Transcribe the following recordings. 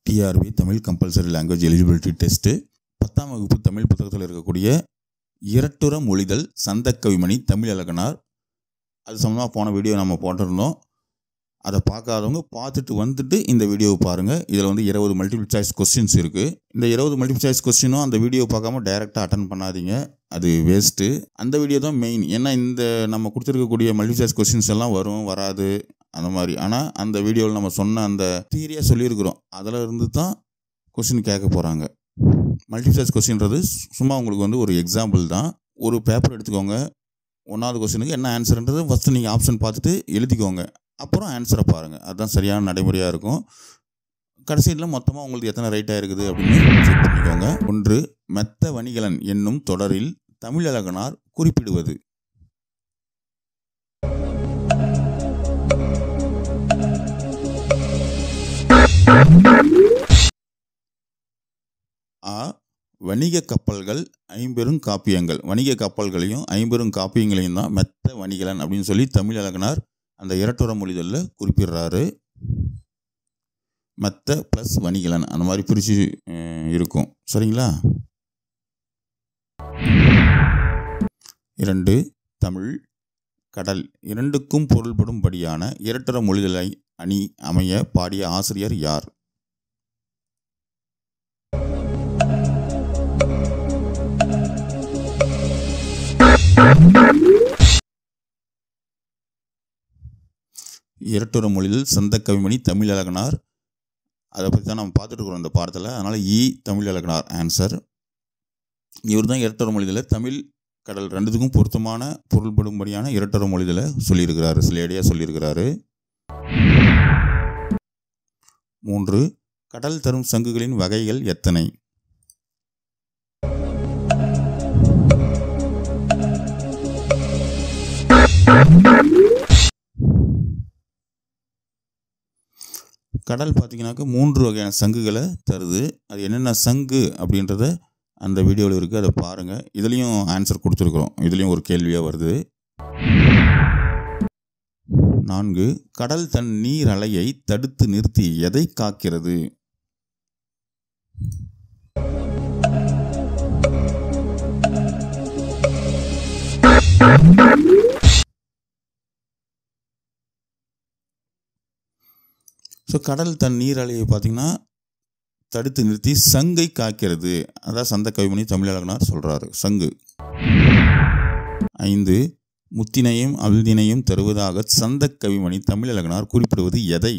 TRP Tamil compulsory language eligibility test 10ஆம் வகுப்பு தமிழ் புத்தகத்தில் இருக்கக்கூடிய இரட்டுற மொழிதல் சந்தக்கவிமணி தமிழ் இலக்கணார் அது சம்மந்தமாக போன வீடியோ நம்ம போட்டிருந்தோம். அதை பார்க்காதவங்க பார்த்துட்டு வந்துட்டு இந்த வீடியோவை பாருங்கள். இதில் வந்து 20 மல்டிபிள் சாய்ஸ் கொஸ்டின்ஸ் இருக்குது. இந்த 20 மல்டிபிள் சாய்ஸ் கொஸ்டினும் அந்த வீடியோ பார்க்காம டைரெக்டாக அட்டன் பண்ணாதீங்க, அது வேஸ்ட்டு. அந்த வீடியோ தான் மெயின். ஏன்னா இந்த நம்ம கொடுத்துருக்கக்கூடிய மல்டிபிள் சாய்ஸ் கொஸ்டின்ஸ் எல்லாம் வரும் வராது அந்த மாதிரி. ஆனால் அந்த வீடியோவில் நம்ம சொன்ன அந்த தியரியாக சொல்லியிருக்கிறோம், அதில் இருந்து தான் கொஸ்டின் கேட்க போகிறாங்க. மல்டிபிள் சாய்ஸ் கொஸ்டின்றது சும்மா உங்களுக்கு வந்து ஒரு எக்ஸாம்பிள் தான். ஒரு பேப்பர் எடுத்துக்கோங்க, 1வது கொஸ்டினுக்கு என்ன ஆன்சர்ன்றது ஃபஸ்ட்டு நீங்கள் ஆப்ஷன் பார்த்துட்டு எழுதிக்கோங்க, அப்புறம் ஆன்சரை பாருங்கள். அதுதான் சரியான நடைமுறையாக இருக்கும். கடைசியில் மொத்தமாக உங்களுக்கு எத்தனை ரைட்டாக இருக்குது அப்படின்னு செக் பண்ணிக்கோங்க. 1. மெத்த வணிகலன் என்னும் தொடரில் தமிழ் இலக்கணார் குறிப்பிடுவது. ஆ. வணிக கப்பல்கள் ஐம்பெரும் காப்பியங்கள். வணிக கப்பல்களையும் ஐம்பெரும் காப்பியங்களையும் தான் மெத்த வணிகலன் அப்படின்னு சொல்லி தமிழ் இலக்கணார் அந்த இரட்டுற மொழிதலில் குறிப்பிடுறாரு. மெத்த ப்ளஸ் வணிகலன் அந்த மாதிரி பிரித்து இருக்கும். சரிங்களா? 2. தமிழ் கடல் இரண்டுக்கும் பொருள்படும்படியான இரட்டுற மொழிதலை அணி அமைய பாடிய ஆசிரியர் யார்? இரட்டுற மொழிதல் சந்தக்கவிமணி தமிழ் இலக்கணார், அதை பற்றி தான் நம்ம பார்த்துட்டு இருக்கிறோம் இந்த பாடத்தில். அதனால் தமிழ் இலக்கணார் ஆன்சர். இவர் தான் இரட்டுற மொழிதலை தமிழ் கடல் ரெண்டுத்துக்கும் பொருத்தமான பொருள்படும்படியான இரட்டுற மொழிதலை சொல்லியிருக்கிறாரு, சிலேடியாக சொல்லியிருக்கிறாரு. 3. கடல் தரும் சங்குகளின் வகைகள் எத்தனை? கடல் பார்த்தீங்கன்னாக்கா 3 வகையான சங்குகளை தருது. அது என்னென்ன சங்கு அப்படின்றத அந்த வீடியோவில் இருக்குது, அதை பாருங்கள். இதுலேயும் ஆன்சர் கொடுத்துருக்குறோம், இதுலேயும் ஒரு கேள்வியாக வருது. 4. கடல் தன் நீர் அலையை தடுத்து நிறுத்தி எதை காக்கிறது? ஸோ கடல் தன் நீர் அலையை பார்த்திங்கன்னா தடுத்து நிறுத்தி சங்கை காக்கிறது. அதான் சந்தக்கவிமணி தமிழ் இலக்கணார் சொல்கிறாரு, சங்கு. 5. முத்தினையும் அவிழ்தினையும் தருவதாக சந்தக்கவிமணி தமிழ் இலக்கணார் குறிப்பிடுவது எதை?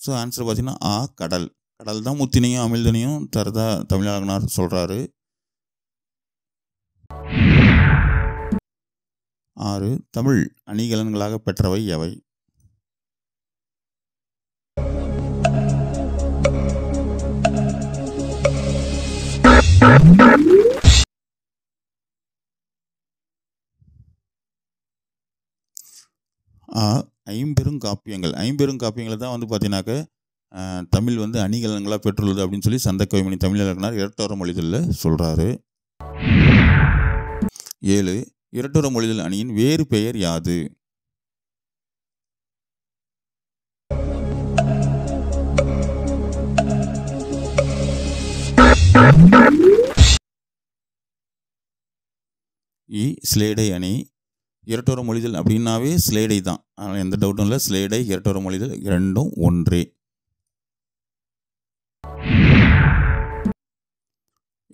ஸோ ஆன்சர் பார்த்தீங்கன்னா ஆ கடல். கடல் தான் முத்தினையும் அமிழ்தனையும் தருதா தமிழ் இலக்கணார் சொல்கிறாரு. 6. தமிழ் அணிகலன்களாக பெற்றவை எவை? ஐம்பெரும் காப்பியங்கள். ஐம்பெரும் காப்பியங்களை தான் வந்து பார்த்தீங்கன்னாக்க தமிழ் வந்து அணிகலன்களாக பெற்றுள்ளது அப்படின்னு சொல்லி சந்தக்கவிமணி தமிழ் இலக்கணார் இரட்டுற மொழிதலில் சொல்கிறாரு. 7. இரட்டுற மொழிதல் அணியின் வேறு பெயர் யாது? ஸ்லேடை அணி. இரட்டுற மொழிதல் அப்படின்னாவே ஸ்லேடை தான், அதனால் எந்த டவுட்டும் இல்லை. ஸ்லேடை இரட்டுற மொழிதல் இரண்டும் ஒன்றே.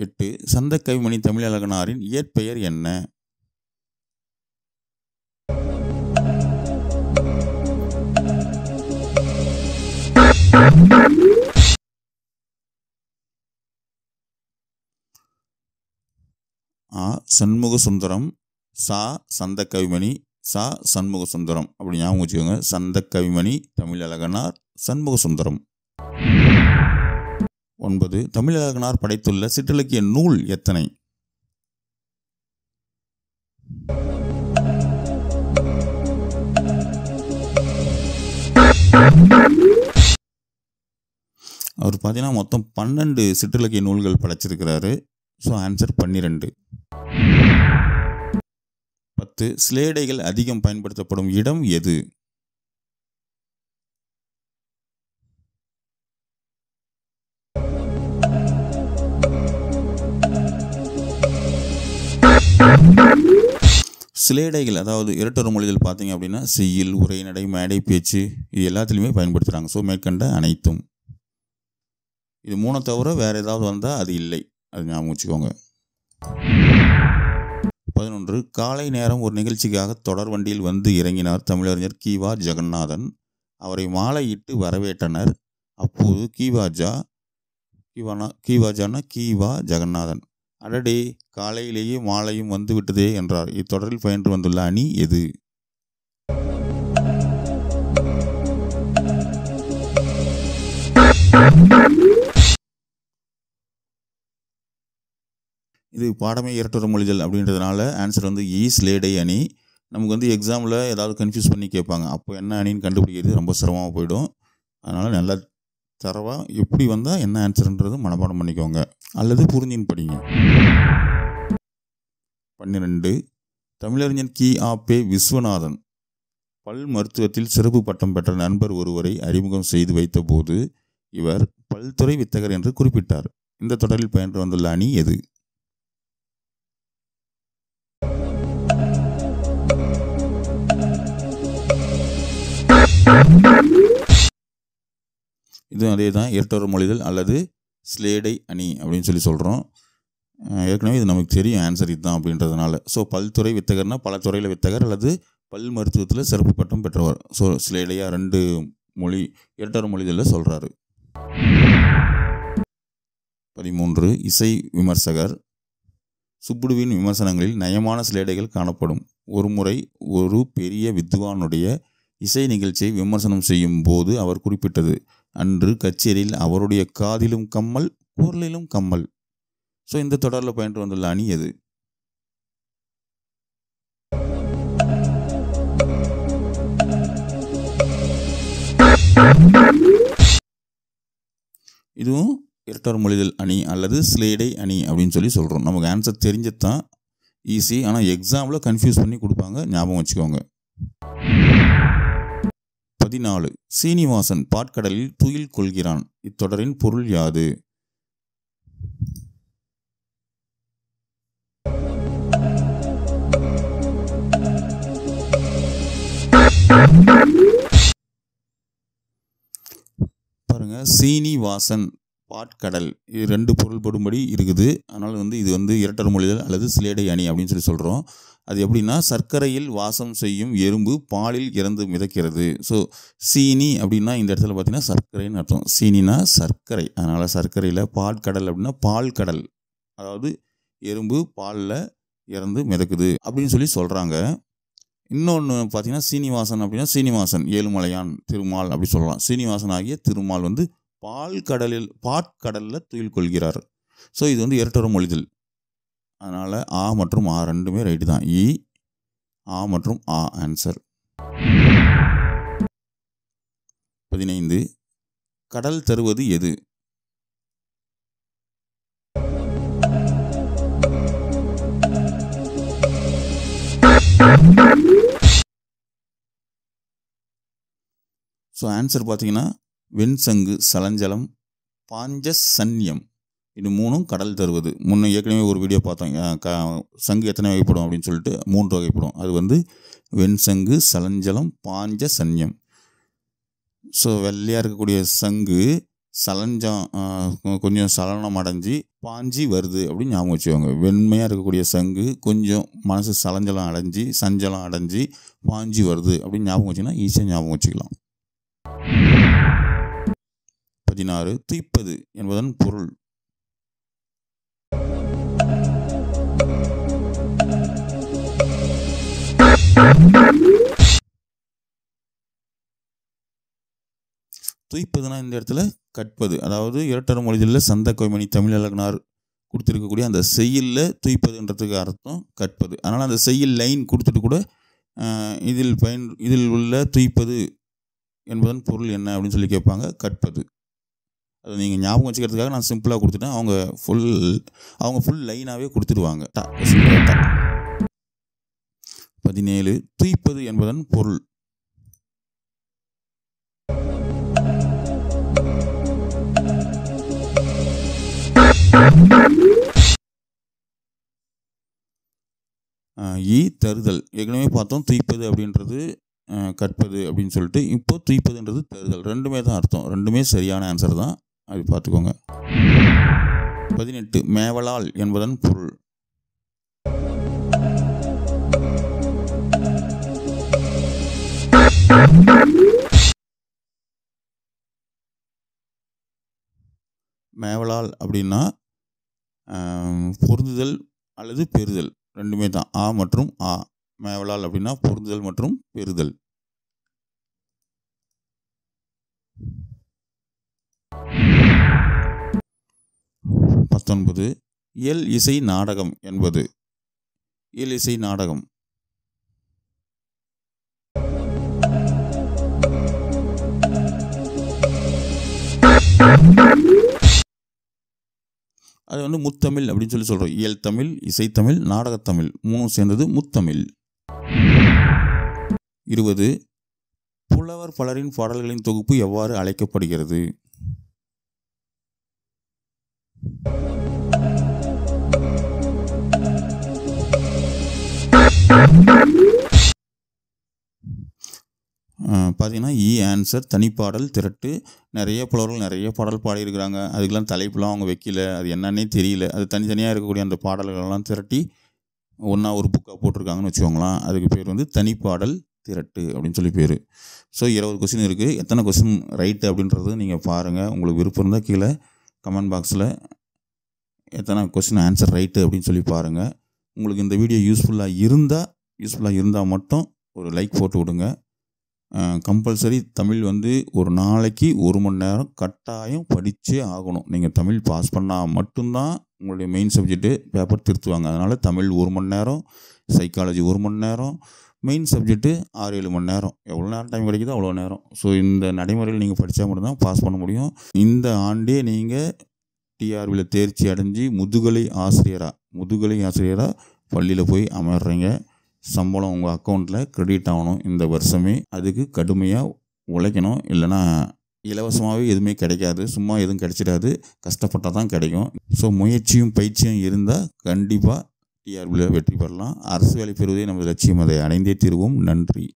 8. சந்தக்கவிமணி தமிழ் இலக்கணாரின் இயற்பெயர் என்ன? சண்முக சுந்தரம். சா சந்தக்கவிமணி, சா சண்முக சுந்தரம். அப்படி ஞாபகம் வச்சுக்கோங்க. சந்தக்கவிமணி தமிழ் இலக்கணார், சண்முக சுந்தரம். 9. தமிழ் இலக்கணார் படைத்துள்ள சிற்றிலக்கிய நூல் எத்தனை? அவர் பார்த்தீங்கன்னா மொத்தம் 12 சிற்றிலக்கிய நூல்கள் படைச்சிருக்கிறாரு. So answer 12. 10. சிலேடைகள் அதிகம் பயன்படுத்தப்படும் இடம் எது? சிலேடைகள் அதாவது இரட்டொரு மொழிகள் பார்த்தீங்க அப்படின்னா செய்யுள், உரைநடை, மேடை பேச்சு இது எல்லாத்துலேயுமே பயன்படுத்துகிறாங்க. ஸோ மேற்கண்ட அனைத்தும். இது 3 தவிர வேறு ஏதாவது வந்தால் அது இல்லை, அது ஞாபகம் வச்சுக்கோங்க. 11. காலை நேரம் ஒரு நிகழ்ச்சிக்காக தொடர் வண்டியில் வந்து இறங்கினார் தமிழறிஞர் கி.வா. ஜெகநாதன். அவரை மாலையிட்டு வரவேற்றனர். அப்போது கி.வா. ஜெகநாதன் அடடே காலையிலேயே மாலையும் வந்து விட்டதே என்றார். இத்தொடரில் பயின்று வந்துள்ள அணி எது? இது பாடமே இரட்டொரு மொழிதல் அப்படின்றதுனால ஆன்சர் வந்து சிலேடை அணி. நமக்கு வந்து எக்ஸாமில் ஏதாவது கன்ஃபியூஸ் பண்ணி கேட்பாங்க. அப்போ என்ன அணின்னு கண்டுபிடிக்கிறது ரொம்ப சிரமமாக போயிடும். அதனால் நல்லா தரவாக எப்படி வந்தால் என்ன ஆன்சர்ன்றது மனப்பாடம் பண்ணிக்கோங்க அல்லது புரிஞ்சின்னு படிங்க. 12. தமிழறிஞர் கி.ஆ.பெ. விஸ்வநாதன் பல் மருத்துவத்தில் சிறப்பு பட்டம் பெற்ற நண்பர் ஒருவரை அறிமுகம் செய்து வைத்த போது இவர் பல்துறை வித்தகர் என்று குறிப்பிட்டார். இந்த தொடரில் பயின்று வந்துள்ள அணி எது? இதுவும் அதே தான், இரட்டொரு மொழிதல் அல்லது ஸ்லேடை அணி அப்படின்னு சொல்லி சொல்கிறோம். ஏற்கனவே இது நமக்கு தெரியும் ஆன்சர் இதுதான் அப்படின்றதுனால. ஸோ பல்துறை வித்தகர்னா பல துறையில் வித்தகர் அல்லது பல் மருத்துவத்தில் சிறப்பு பட்டம் பெற்றவர். ஸோ ஸ்லேடையாக 2 மொழி இரட்டொரு மொழிதலில் சொல்கிறாரு. 13. இசை விமர்சகர் சுப்புடுவின் விமர்சனங்களில் நயமான ஸ்லேடைகள் காணப்படும். ஒரு முறை ஒரு பெரிய வித்வானுடைய இசை நிகழ்ச்சியை விமர்சனம் செய்யும் போது அவர் குறிப்பிட்டது, அன்று கச்சேரியில் அவருடைய காதிலும் கம்மல், குரலிலும் கம்மல். ஸோ இந்த தொடரில் பயின்று வந்துள்ள அணி எது? இதுவும் இரட்டொரு மொழிதல் அணி அல்லது ஸ்லேடை அணி அப்படின்னு சொல்லி சொல்கிறோம். நமக்கு ஆன்சர் தெரிஞ்சது தான் ஈஸி, ஆனால் எக்ஸாமில் கன்ஃபியூஸ் பண்ணி கொடுப்பாங்க, ஞாபகம் வச்சுக்கோங்க. 14. சீனிவாசன் பாட்கடலில் துயில் கொள்கிறான். இத்தொடரின் பொருள் யாது? பாருங்க, சீனிவாசன் பாட்கடல் இது 2 பொருள்படும்படி இருக்குது. அதனால் வந்து இது வந்து இரட்டொரு மொழிதல் அல்லது ஸ்லேடை அணி அப்படின்னு சொல்லி சொல்கிறோம். அது எப்படின்னா, சர்க்கரையில் வாசம் செய்யும் எறும்பு பாலில் இறந்து மிதக்கிறது. ஸோ சீனி அப்படின்னா இந்த இடத்துல பார்த்தீங்கன்னா சர்க்கரைன்னு அர்த்தம். சீனினா சர்க்கரை, அதனால் சர்க்கரையில் பாட்கடல் அப்படின்னா பால் கடல், அதாவது எறும்பு பாலில் இறந்து மிதக்குது அப்படின்னு சொல்லி சொல்கிறாங்க. இன்னொன்று பார்த்தீங்கன்னா சீனிவாசன் அப்படின்னா சீனிவாசன் ஏழுமலையான் திருமால் அப்படி சொல்லலாம். சீனிவாசன் ஆகிய திருமால் வந்து பாட்கடலில் துயில் கொள்கிறார். ஸோ இது வந்து இரட்டொரு மொழிதல். அதனால் ஆ மற்றும் ஆ ரெண்டுமே ரைட்டு தான். ஆ மற்றும் ஆ ஆன்சர். 15. கடல் தருவது எது? ஸோ ஆன்சர் பார்த்தீங்கன்னா வெண்சங்கு, சலஞ்சலம், பாஞ்சசன்யம் இது 3ம் கடல் தருவது. முன்ன ஏற்கனவே ஒரு வீடியோ பார்த்தோம், சங்கு எத்தனை வகைப்படும் அப்படின்னு சொல்லிட்டு 3 வகைப்படும். அது வந்து வெண்சங்கு, சலஞ்சலம், பாஞ்சசன்யம். ஸோ வெள்ளையாக இருக்கக்கூடிய சங்கு சலஞ்சம் கொஞ்சம் சலனம் அடைஞ்சி பாஞ்சி வருது அப்படின்னு ஞாபகம் வச்சுக்கோங்க. வெண்மையாக இருக்கக்கூடிய சங்கு கொஞ்சம் மனசு சலஞ்சலம் அடைஞ்சி சஞ்சலம் அடைஞ்சி பாஞ்சி வருது அப்படின்னு ஞாபகம் வச்சிங்கன்னா ஈஸியாக ஞாபகம் வச்சுக்கலாம். 16. துய்ப்பது என்பதன் பொருள். துய்ப்பதுனா இந்த இடத்துல கற்பது, அதாவது இரட்டொரு மொழிதலில் சந்தக்கவிமணி தமிழ் இலக்கணார் கொடுத்துருக்கக்கூடிய அந்த செய்யுளில் துய்ப்பதுன்றதுக்கு அர்த்தம் கற்பது. அதனால் அந்த செய்யுள் லைன் கொடுத்துட்டு கூட இதில் உள்ள துய்ப்பது என்பதன் பொருள் என்ன அப்படின்னு சொல்லி கேட்பாங்க, கற்பது. அதை நீங்கள் ஞாபகம் வச்சுக்கிறதுக்காக நான் சிம்பிளாக கொடுத்துட்டேன். அவங்க ஃபுல் லைனாகவே கொடுத்துடுவாங்க. 17 துய்ப்பது என்பதன் பொருள். தருதல். ஏற்கனவே பார்த்தோம் துய்ப்பது அப்படின்றது கற்பது அப்படின்னு சொல்லிட்டு. இப்போ துய்ப்பதுன்றது தருதல். ரெண்டுமே தான் அர்த்தம். ரெண்டுமே சரியான ஆன்சர் தான். அது பார்த்துக்கோங்க. 18 மேவலால் என்பதன் பொருள். மேவலால் அப்படின்னா பொருந்துதல் அல்லது பெறுதல் ரெண்டுமே தான். ஆ மற்றும் ஆ. மேவலால் அப்படின்னா பொருந்துதல் மற்றும் பெறுதல். 19 இயல் இசை நாடகம் என்பது. இயல் இசை நாடகம். அது வந்து முத்தமிழ் அப்படின்னு சொல்லி சொல்கிறோம். இயல் தமிழ், இசைத்தமிழ், நாடகத்தமிழ் மூணும் சேர்ந்தது முத்தமிழ். 20 புலவர் பலரின் பாடல்களின் தொகுப்பு எவ்வாறு அழைக்கப்படுகிறது? பார்த்தீங்கன்னா ஆன்சர் தனிப்பாடல் திரட்டு. நிறைய புலவர்கள் நிறைய பாடல் பாடியிருக்கிறாங்க. அதுக்கெல்லாம் தலைப்புலாம் அவங்க வைக்கல. அது என்னன்னே தெரியல. அது தனித்தனியாக இருக்கக்கூடிய அந்த பாடல்களெல்லாம் திரட்டி ஒன்றா ஒரு புக்காக போட்டிருக்காங்கன்னு வச்சுக்கோங்களேன். அதுக்கு பேர் வந்து தனிப்பாடல் திரட்டு அப்படின்னு சொல்லி பேர். ஸோ 20 கொஸ்டின் இருக்குது. எத்தனை கொஸ்டின் ரைட்டு அப்படின்றது நீங்கள் பாருங்கள். உங்களுக்கு விருப்பம் இருந்தால் கீழே கமெண்ட் பாக்ஸில் எத்தனை கொஸ்டின் ஆன்சர் ரைட்டு அப்படின்னு சொல்லி பாருங்கள். உங்களுக்கு இந்த வீடியோ யூஸ்ஃபுல்லாக இருந்தால் மட்டும் ஒரு லைக் போட்டு விடுங்க. கம்பல்சரி தமிழ் வந்து ஒரு நாளைக்கு 1 மணி நேரம் கட்டாயம் படித்தே ஆகணும். நீங்கள் தமிழ் பாஸ் பண்ணால் மட்டும்தான் உங்களுடைய மெயின் சப்ஜெக்ட்டு பேப்பர் திருத்துவாங்க. அதனால் தமிழ் 1 மணி நேரம், சைக்காலஜி 1 மணி நேரம், மெயின் சப்ஜெக்ட்டு 6-7 மணி நேரம். எவ்வளோ நேரம் டைம் கிடைக்குதோ அவ்வளோ நேரம். ஸோ இந்த நடைமுறையில் நீங்கள் படித்தா மட்டும்தான் பாஸ் பண்ண முடியும். இந்த ஆண்டே நீங்கள் டிஆர்பியில் தேர்ச்சி அடைஞ்சு முதுகலை ஆசிரியராக பள்ளியில் போய் அமர்றீங்க. சம்பளம் உங்கள் அக்கௌண்ட்டில் கிரெடிட் ஆகணும் இந்த வருஷமே. அதுக்கு கடுமையாக உழைக்கணும். இல்லைனா இலவசமாகவே எதுவுமே கிடைக்காது. சும்மா எதுவும் கிடைச்சிடாது. கஷ்டப்பட்டால் தான் கிடைக்கும். ஸோ முயற்சியும் பயிற்சியும் இருந்தால் கண்டிப்பாக டிஆர்பியில் வெற்றி பெறலாம். அரசு வேலை பெறுவதே நமது லட்சியம். அதை அடைந்தே தீருவோம். நன்றி.